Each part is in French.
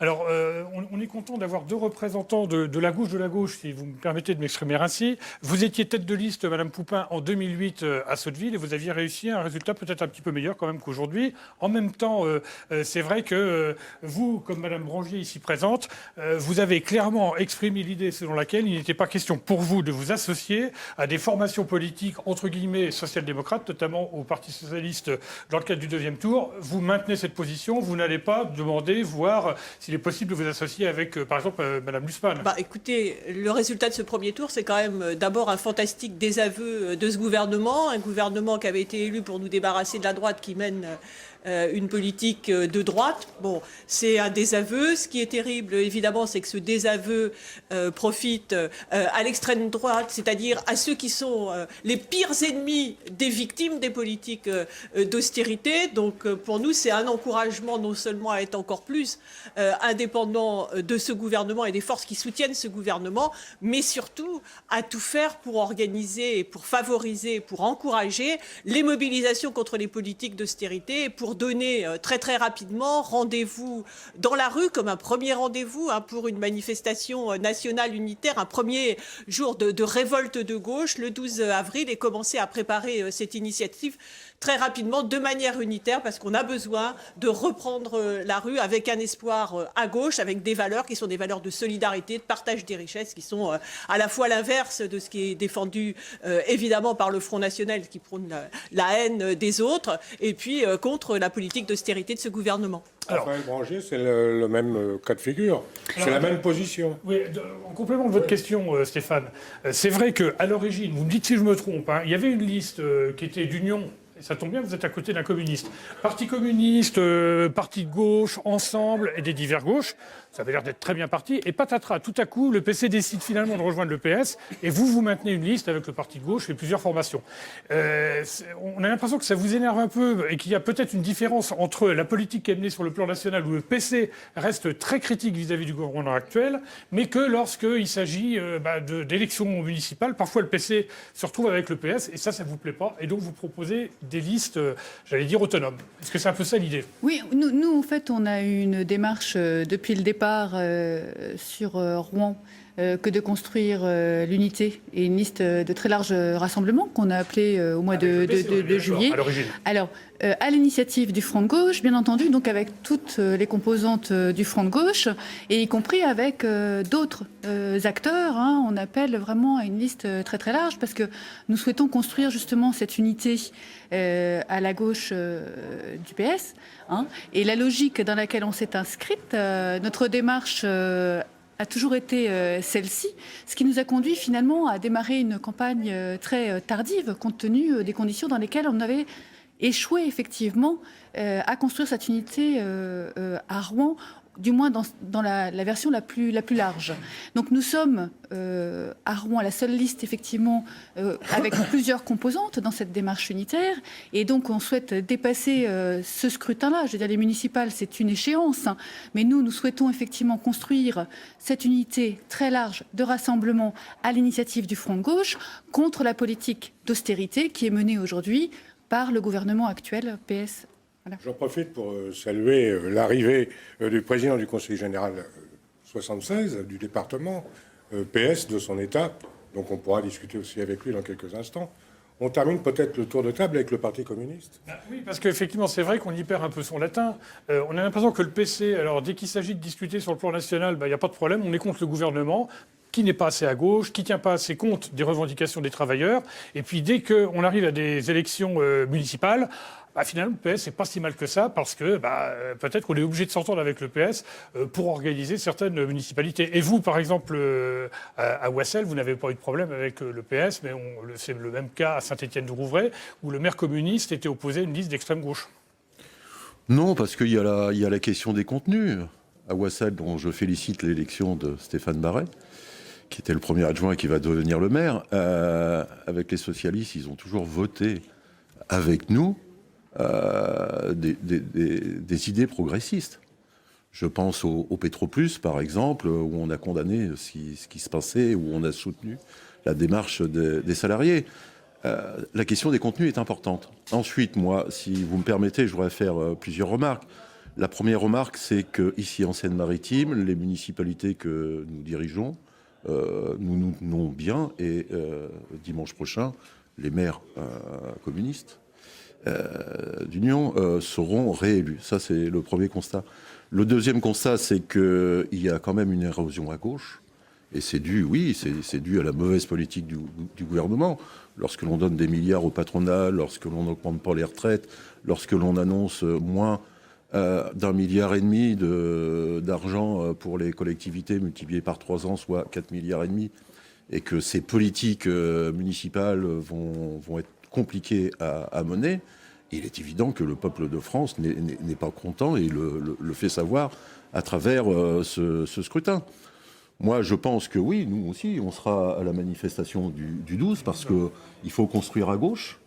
Alors, on est content d'avoir deux représentants de la gauche, si vous me permettez de m'exprimer ainsi. Vous étiez tête de liste, Madame Poupin, en 2008 à Sotteville, et vous aviez réussi un résultat peut-être un petit peu meilleur quand même qu'aujourd'hui. En même temps, c'est vrai que vous, comme Madame Brangier ici présente, vous avez clairement exprimé l'idée selon laquelle il n'était pas question pour vous de vous associer à des formations politiques, entre guillemets, social-démocrates, notamment au Parti socialiste dans le cadre du deuxième tour. Vous maintenez cette position, vous n'allez pas demander, voir s'il est possible de vous associer avec, par exemple, Madame Lussmann. Écoutez, le résultat de ce premier tour, c'est quand même d'abord un fantastique désaveu de ce gouvernement, un gouvernement qui avait été élu pour nous débarrasser de la droite qui mène une politique de droite. Bon, c'est un désaveu. Ce qui est terrible, évidemment, c'est que ce désaveu profite à l'extrême droite, c'est-à-dire à ceux qui sont les pires ennemis des victimes des politiques d'austérité. Donc, pour nous, c'est un encouragement non seulement à être encore plus indépendant de ce gouvernement et des forces qui soutiennent ce gouvernement, mais surtout à tout faire pour organiser, pour favoriser, pour encourager les mobilisations contre les politiques d'austérité et pour donner très très rapidement rendez-vous dans la rue comme un premier rendez-vous pour une manifestation nationale unitaire, un premier jour de révolte de gauche le 12 avril et commencer à préparer cette initiative très rapidement de manière unitaire parce qu'on a besoin de reprendre la rue avec un espoir à gauche, avec des valeurs qui sont des valeurs de solidarité, de partage des richesses, qui sont à la fois l'inverse de ce qui est défendu évidemment par le Front National qui prône la haine des autres et puis contre la politique d'austérité de ce gouvernement. Raphaël Brangier, c'est le même cas de figure. C'est la même position. Oui, en complément de votre question, Stéphane, c'est vrai qu'à l'origine, vous me dites si je me trompe, il y avait une liste qui était d'union. Et ça tombe bien, vous êtes à côté d'un communiste. Parti communiste, parti de gauche, ensemble et des divers gauches. Ça avait l'air d'être très bien parti. Et patatras, tout à coup, le PC décide finalement de rejoindre le PS. Et vous maintenez une liste avec le parti de gauche et plusieurs formations. On a l'impression que ça vous énerve un peu et qu'il y a peut-être une différence entre la politique qui est menée sur le plan national où le PC reste très critique vis-à-vis du gouvernement actuel, mais que lorsqu'il s'agit d'élections municipales, parfois le PC se retrouve avec le PS et ça vous plaît pas. Et donc vous proposez des listes, j'allais dire, autonomes. Est-ce que c'est un peu ça l'idée ? Oui, nous, en fait, on a eu une démarche depuis le départ sur Rouen que de construire l'unité et une liste de très large rassemblement qu'on a appelé au mois de juillet. Alors, à l'initiative du Front de gauche, bien entendu, donc avec toutes les composantes du Front de gauche, et y compris avec d'autres acteurs. On appelle vraiment à une liste très très large parce que nous souhaitons construire justement cette unité à la gauche du PS. Et la logique dans laquelle on s'est inscrite, notre démarche a toujours été celle-ci, ce qui nous a conduit finalement à démarrer une campagne très tardive, compte tenu des conditions dans lesquelles on avait échoué effectivement à construire cette unité à Rouen, du moins dans la version la plus large. Donc nous sommes à Rouen la seule liste effectivement avec plusieurs composantes dans cette démarche unitaire et donc on souhaite dépasser ce scrutin-là. Je veux dire, les municipales c'est une échéance, mais nous souhaitons effectivement construire cette unité très large de rassemblement à l'initiative du Front de gauche contre la politique d'austérité qui est menée aujourd'hui par le gouvernement actuel PS. Voilà. J'en profite pour saluer l'arrivée du président du Conseil général 76 du département PS de son État. Donc on pourra discuter aussi avec lui dans quelques instants. On termine peut-être le tour de table avec le Parti communiste. Oui, parce qu'effectivement, c'est vrai qu'on y perd un peu son latin. On a l'impression que le PC, alors dès qu'il s'agit de discuter sur le plan national, il n'y a pas de problème, on est contre le gouvernement, qui n'est pas assez à gauche, qui ne tient pas assez compte des revendications des travailleurs. Et puis dès qu'on arrive à des élections municipales, finalement, le PS, c'est pas si mal que ça, parce que peut-être qu'on est obligé de s'entendre avec le PS pour organiser certaines municipalités. Et vous, par exemple, à Ouessel, vous n'avez pas eu de problème avec le PS, mais c'est le même cas à Saint-Étienne-du-Rouvray, où le maire communiste était opposé à une liste d'extrême gauche. Non, parce qu'il y a la question des contenus. À Ouessel, dont je félicite l'élection de Stéphane Baret, qui était le premier adjoint et qui va devenir le maire, avec les socialistes, ils ont toujours voté avec nous des idées progressistes. Je pense au Pétroplus, par exemple, où on a condamné ce qui se passait, où on a soutenu la démarche des salariés. La question des contenus est importante. Ensuite, moi, si vous me permettez, je voudrais faire plusieurs remarques. La première remarque, c'est qu'ici en Seine-Maritime, les municipalités que nous dirigeons, nous tenons bien, et dimanche prochain, les maires communistes d'Union seront réélus. Ça, c'est le premier constat. Le deuxième constat, c'est qu'il y a quand même une érosion à gauche. Et c'est dû, oui, c'est dû à la mauvaise politique du gouvernement. Lorsque l'on donne des milliards au patronat, lorsque l'on n'augmente pas les retraites, lorsque l'on annonce moins d'1,5 milliard d'argent pour les collectivités multiplié par 3 ans, soit 4,5 milliards, et que ces politiques municipales vont être compliquées à mener, il est évident que le peuple de France n'est pas content et le fait savoir à travers ce scrutin. Moi, je pense que oui, nous aussi, on sera à la manifestation du 12 parce qu'il faut construire à gauche.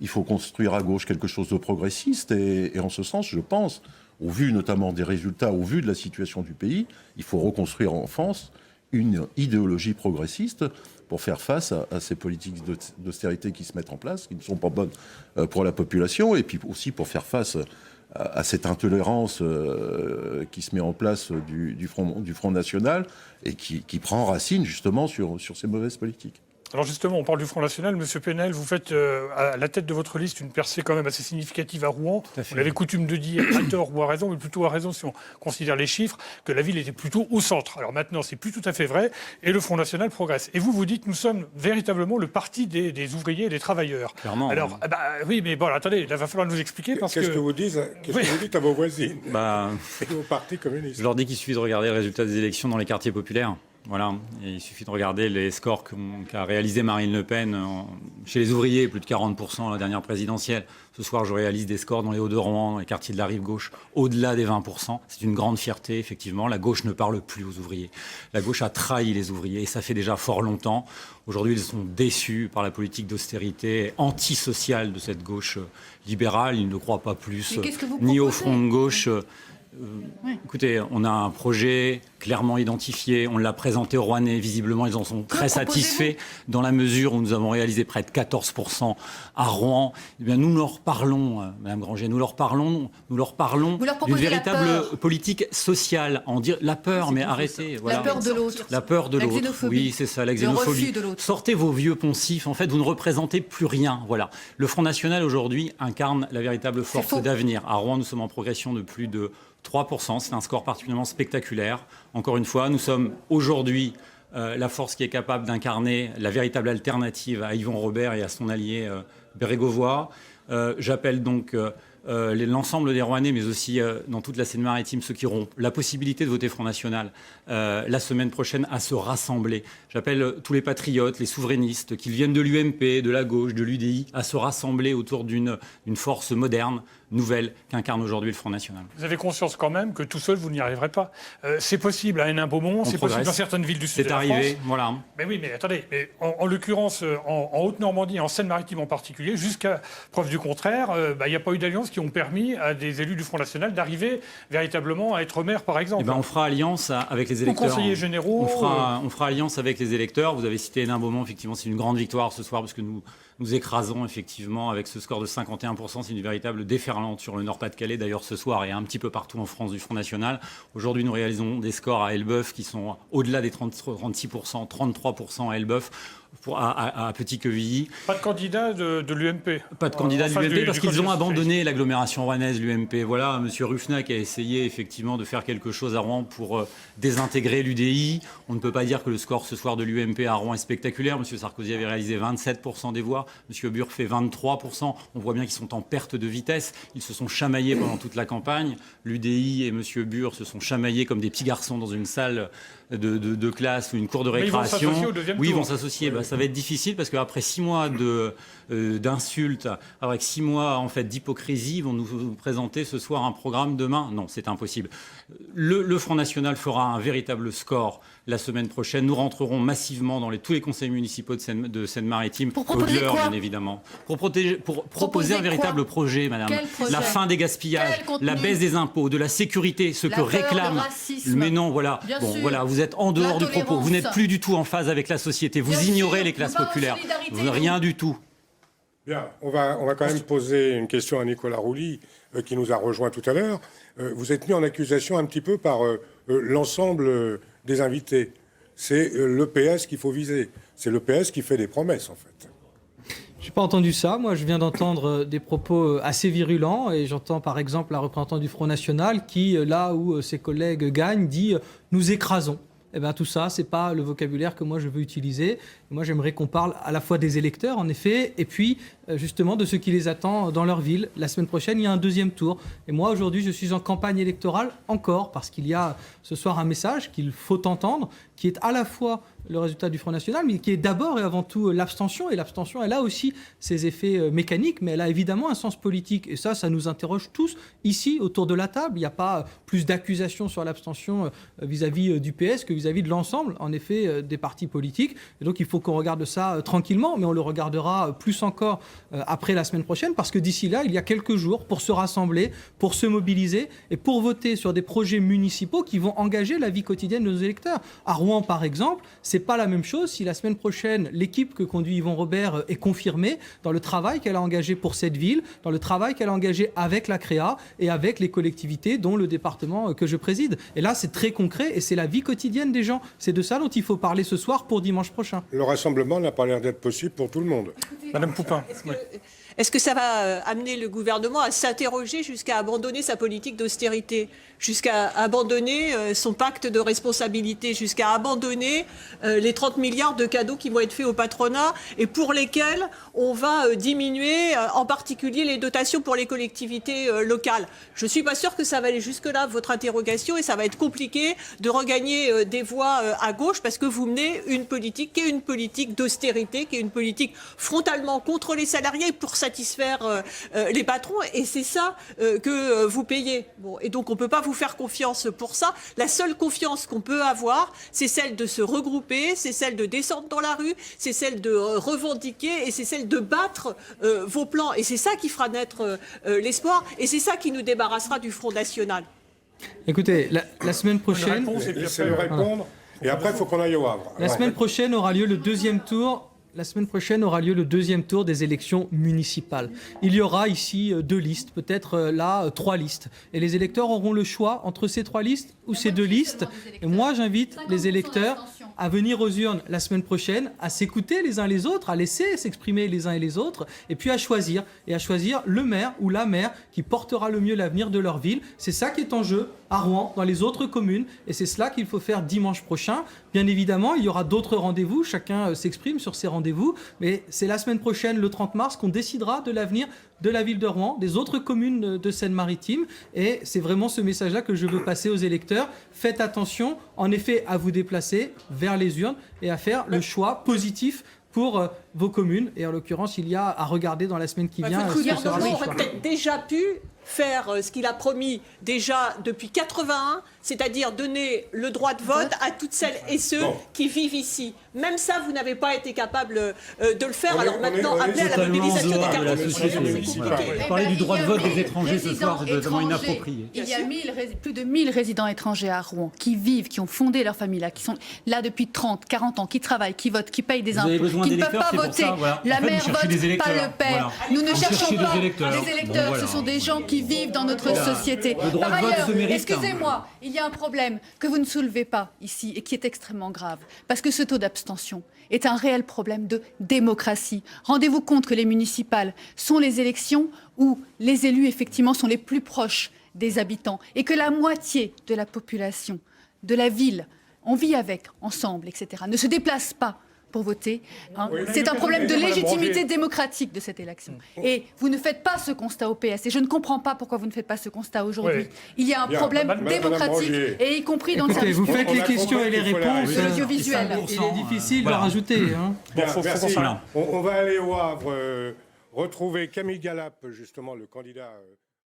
Il faut construire à gauche quelque chose de progressiste et en ce sens, je pense, au vu notamment des résultats, au vu de la situation du pays, il faut reconstruire en France une idéologie progressiste pour faire face à ces politiques d'austérité qui se mettent en place, qui ne sont pas bonnes pour la population, et puis aussi pour faire face à cette intolérance qui se met en place du Front National et qui prend racine justement sur ces mauvaises politiques. Alors justement, on parle du Front National. Monsieur Penel, vous faites à la tête de votre liste une percée quand même assez significative à Rouen. Vous avez coutume de dire, à tort ou à raison, mais plutôt à raison si on considère les chiffres, que la ville était plutôt au centre. Alors maintenant, c'est plus tout à fait vrai et le Front National progresse. Et vous dites, nous sommes véritablement le parti des ouvriers et des travailleurs. Clairement. Alors, oui, mais bon, attendez, il va falloir nous expliquer parce Qu'est-ce que vous dites à vos voisines et au Parti communiste? Je leur dis qu'il suffit de regarder le résultat des élections dans les quartiers populaires. Voilà, et il suffit de regarder les scores qu'a réalisé Marine Le Pen chez les ouvriers, plus de 40% à la dernière présidentielle. Ce soir, je réalise des scores dans les Hauts-de-Rouen, dans les quartiers de la rive gauche, au-delà des 20%. C'est une grande fierté, effectivement. La gauche ne parle plus aux ouvriers. La gauche a trahi les ouvriers, et ça fait déjà fort longtemps. Aujourd'hui, ils sont déçus par la politique d'austérité antisociale de cette gauche libérale. Ils ne croient pas plus ni au front de gauche. Écoutez, on a un projet clairement identifié, on l'a présenté aux Rouennais, visiblement ils en sont très satisfaits dans la mesure où nous avons réalisé près de 14% à Rouen. Eh bien, nous leur parlons, Madame Granger, nous leur parlons d'une véritable politique sociale, la peur, mais arrêtez. Voilà. La peur de l'autre. La peur de l'autre. Xénophobie. Oui, c'est ça, la xénophobie. Le refus de l'autre. Sortez vos vieux poncifs, en fait, vous ne représentez plus rien. Voilà. Le Front National aujourd'hui incarne la véritable force d'avenir. À Rouen, nous sommes en progression de plus de 3%, c'est un score particulierement spectaculaire. Encore une fois, nous sommes aujourd'hui la force qui est capable d'incarner la véritable alternative à Yvon Robert et à son allié Bérégovoy. J'appelle donc l'ensemble des Rouennais, mais aussi dans toute la Seine-Maritime, ceux qui auront la possibilité de voter Front National la semaine prochaine, à se rassembler. J'appelle tous les patriotes, les souverainistes, qu'ils viennent de l'UMP, de la gauche, de l'UDI, à se rassembler autour d'une force moderne, nouvelle, qu'incarne aujourd'hui le Front National. Vous avez conscience quand même que tout seul, vous n'y arriverez pas. C'est possible à Hénin-Beaumont, c'est possible dans certaines villes du sud de la France. C'est arrivé, voilà. Mais oui, mais attendez, en l'occurrence, en Haute-Normandie, en Seine-Maritime en particulier, jusqu'à preuve du contraire, il n'y a pas eu d'alliances qui ont permis à des élus du Front National d'arriver véritablement à être maire, par exemple. Eh ben, on fera alliance avec les électeurs. Aux conseillers généraux. On fera alliance avec les électeurs. Vous avez cité Hénin-Beaumont, effectivement, c'est une grande victoire ce soir parce que nous écrasons effectivement avec ce score de 51%. C'est une véritable déferlante sur le Nord-Pas-de-Calais, d'ailleurs ce soir, et un petit peu partout en France du Front National. Aujourd'hui, nous réalisons des scores à Elbeuf qui sont au-delà des 36%, 33% à Elbeuf. À Petit-Quevilly. Pas de candidat de l'UMP. Pas de candidat de l'UMP parce qu'ils ont abandonné l'agglomération rouennaise, l'UMP. Voilà, M. Rufnac a essayé effectivement de faire quelque chose à Rouen pour désintégrer l'UDI. On ne peut pas dire que le score ce soir de l'UMP à Rouen est spectaculaire. M. Sarkozy avait réalisé 27% des voix. M. Bure fait 23%. On voit bien qu'ils sont en perte de vitesse. Ils se sont chamaillés pendant toute la campagne. L'UDI et M. Bure se sont chamaillés comme des petits garçons dans une salle de classe ou une cour de récréation. Ils vont s'associer. Ça va être difficile parce qu'après 6 mois d'insultes, avec 6 mois en fait d'hypocrisie, ils vont nous présenter ce soir un programme demain. Non, c'est impossible. Le Front National fera un véritable score la semaine prochaine. Nous rentrerons massivement dans tous les conseils municipaux de Seine-Maritime, au-delà, bien évidemment. Pour proposer un véritable projet, madame. La fin des gaspillages, la baisse des impôts, de la sécurité, ce que réclament. Mais non, voilà. Bon, voilà, vous êtes en dehors du propos. Vous n'êtes plus du tout en phase avec la société. Vous ignorez les classes populaires. Rien du tout. Bien, on va quand même poser une question à Nicolas Rouly, qui nous a rejoint tout à l'heure. Vous êtes mis en accusation un petit peu par l'ensemble des invités. C'est le PS qu'il faut viser. C'est le PS qui fait des promesses, en fait. Je n'ai pas entendu ça. Moi, je viens d'entendre des propos assez virulents et j'entends par exemple la représentante du Front National qui, là où ses collègues gagnent, dit « nous écrasons ». Eh bien, tout ça, c'est pas le vocabulaire que moi je veux utiliser. Et moi, j'aimerais qu'on parle à la fois des électeurs, en effet, et puis justement de ce qui les attend dans leur ville. La semaine prochaine, il y a un deuxième tour. Et moi, aujourd'hui, je suis en campagne électorale encore, parce qu'il y a ce soir un message qu'il faut entendre, qui est à la fois le résultat du Front National, mais qui est d'abord et avant tout l'abstention. Et l'abstention, elle a aussi ses effets mécaniques, mais elle a évidemment un sens politique. Et ça nous interroge tous ici, autour de la table. Il n'y a pas plus d'accusations sur l'abstention vis-à-vis du PS que vis-à-vis de l'ensemble, en effet, des partis politiques. Et donc, il faut qu'on regarde ça tranquillement, mais on le regardera plus encore après la semaine prochaine, parce que d'ici là, il y a quelques jours pour se rassembler, pour se mobiliser et pour voter sur des projets municipaux qui vont engager la vie quotidienne de nos électeurs. À Rouen, par exemple, c'est pas la même chose si la semaine prochaine, l'équipe que conduit Yvon Robert est confirmée dans le travail qu'elle a engagé pour cette ville, dans le travail qu'elle a engagé avec la CREA et avec les collectivités, dont le département que je préside. Et là, c'est très concret et c'est la vie quotidienne des gens. C'est de ça dont il faut parler ce soir pour dimanche prochain. Le rassemblement n'a pas l'air d'être possible pour tout le monde. Madame Poupin. Est-ce que ça va amener le gouvernement à s'interroger jusqu'à abandonner sa politique d'austérité, jusqu'à abandonner son pacte de responsabilité, jusqu'à abandonner les 30 milliards de cadeaux qui vont être faits au patronat et pour lesquels on va diminuer en particulier les dotations pour les collectivités locales? Je ne suis pas sûre que ça va aller jusque-là, votre interrogation, et ça va être compliqué de regagner des voix à gauche parce que vous menez une politique qui est une politique d'austérité, qui est une politique frontalement contre les salariés pour satisfaire les patrons, et c'est ça que vous payez. Bon, et donc on ne peut pas vous faire confiance pour ça. La seule confiance qu'on peut avoir, c'est celle de se regrouper, c'est celle de descendre dans la rue, c'est celle de revendiquer et c'est celle de battre vos plans. Et c'est ça qui fera naître l'espoir et c'est ça qui nous débarrassera du Front National. Écoutez, la semaine prochaine... Laissez-le répondre. Et après, il faut qu'on aille au Havre. La semaine prochaine aura lieu le deuxième tour. La semaine prochaine aura lieu le deuxième tour des élections municipales. Il y aura ici 2 listes, peut-être là 3 listes. Et les électeurs auront le choix entre ces 3 listes ou ces 2 listes. Et moi, j'invite les électeurs à venir aux urnes la semaine prochaine, à s'écouter les uns les autres, à laisser s'exprimer les uns et les autres, et puis à choisir le maire ou la maire qui portera le mieux l'avenir de leur ville. C'est ça qui est en jeu à Rouen, dans les autres communes, et c'est cela qu'il faut faire dimanche prochain. Bien évidemment, il y aura d'autres rendez-vous, chacun s'exprime sur ces rendez-vous, mais c'est la semaine prochaine, le 30 mars, qu'on décidera de l'avenir de la ville de Rouen, des autres communes de Seine-Maritime, et c'est vraiment ce message-là que je veux passer aux électeurs. Faites attention, en effet, à vous déplacer vers les urnes et à faire le choix positif pour vos communes. Et en l'occurrence, il y a à regarder dans la semaine qui vient. Le gouvernement aurait peut-être déjà pu faire ce qu'il a promis déjà depuis 81, c'est-à-dire donner le droit de vote à toutes celles et ceux qui vivent ici. Même ça, vous n'avez pas été capable de le faire. Alors maintenant, appeler à la mobilisation des cartes. Parler du droit de vote des étrangers ce soir, c'est totalement inapproprié. Il y a plus de 1000 résidents étrangers à Rouen qui vivent, qui ont fondé leur famille là, qui sont là depuis 30, 40 ans, qui travaillent, qui votent, qui payent des impôts, qui ne peuvent pas voter. La mère vote, pas le père. Nous ne cherchons pas des électeurs. Ce sont des gens qui vivent dans notre société. Par ailleurs, excusez-moi, il y a un problème que vous ne soulevez pas ici et qui est extrêmement grave. Parce que ce taux d'abstention est un réel problème de démocratie. Rendez-vous compte que les municipales sont les élections où les élus, effectivement, sont les plus proches des habitants et que la moitié de la population de la ville, on vit avec, ensemble, etc., ne se déplace pas pour voter. C'est un problème de légitimité démocratique de cette élection. Et vous ne faites pas ce constat au PS. Et je ne comprends pas pourquoi vous ne faites pas ce constat aujourd'hui. Il y a un problème démocratique, et y compris dans le service public. Vous faites les questions et les réponses. L'audiovisuel. Il est difficile de rajouter. Merci. On va aller au Havre retrouver Camille Galap, justement, le candidat